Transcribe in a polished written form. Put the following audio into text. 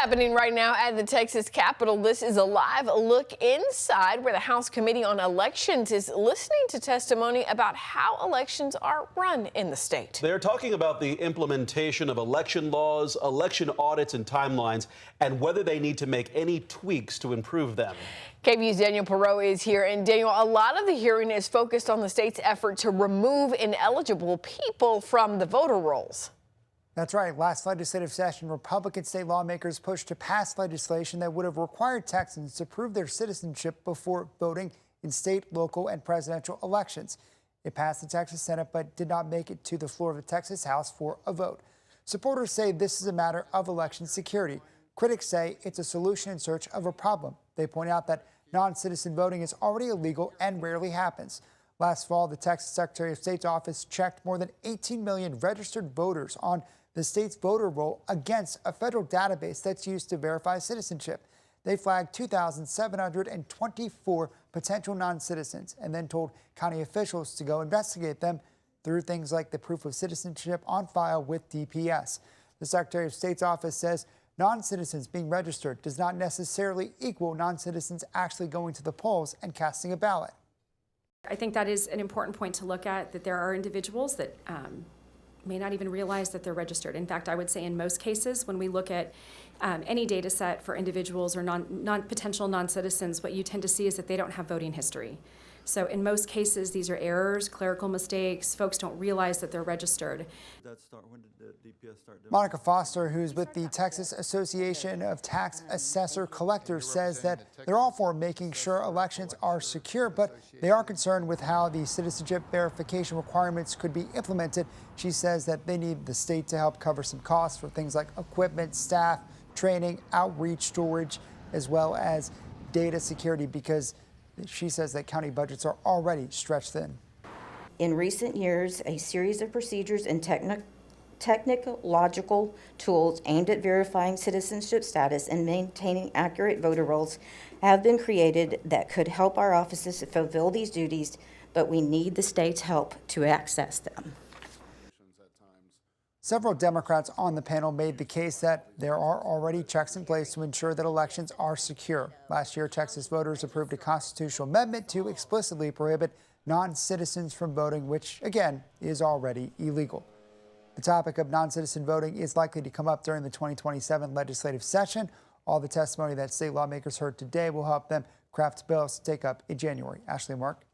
Happening right now at the Texas Capitol. This is a live look inside where the House Committee on Elections is listening to testimony about how elections are run in the state. They're talking about the implementation of election laws, election audits and timelines, and whether they need to make any tweaks to improve them. KVUE's Daniel Perot is here. And Daniel, a lot of the hearing is focused on the state's effort to remove ineligible people from the voter rolls. That's right. Last legislative session, Republican state lawmakers pushed to pass legislation that would have required Texans to prove their citizenship before voting in state, local, and presidential elections. It passed the Texas Senate, but did not make it to the floor of the Texas House for a vote. Supporters say this is a matter of election security. Critics say it's a solution in search of a problem. They point out that non-citizen voting is already illegal and rarely happens. Last fall, the Texas Secretary of State's office checked more than 18 million registered voters on the state's voter roll against a federal database that's used to verify citizenship. They flagged 2,724 potential non-citizens and then told county officials to go investigate them through things like the proof of citizenship on file with DPS. The Secretary of State's office says non-citizens being registered does not necessarily equal non-citizens actually going to the polls and casting a ballot. I think that is an important point to look at, that there are individuals that may not even realize that they're registered. In fact, I would say in most cases, when we look at any data set for individuals or potential non-citizens, what you tend to see is that they don't have voting history. So in most cases, these are errors, clerical mistakes. Folks don't realize that they're registered. When did the DPS start doing Monica Foster, who's with the Texas Association of Tax Assessor Collectors, says that they're all for making sure elections are secure, but they are concerned with how the citizenship verification requirements could be implemented. She says that they need the state to help cover some costs for things like equipment, staff, training, outreach, storage, as well as data security, because she says that county budgets are already stretched thin. In recent years, a series of procedures and technological tools aimed at verifying citizenship status and maintaining accurate voter rolls have been created that could help our offices to fulfill these duties, but we need the state's help to access them. Several Democrats on the panel made the case that there are already checks in place to ensure that elections are secure. Last year, Texas voters approved a constitutional amendment to explicitly prohibit non-citizens from voting, which, again, is already illegal. The topic of non-citizen voting is likely to come up during the 2027 legislative session. All the testimony that state lawmakers heard today will help them craft bills to take up in January. Ashley, Mark.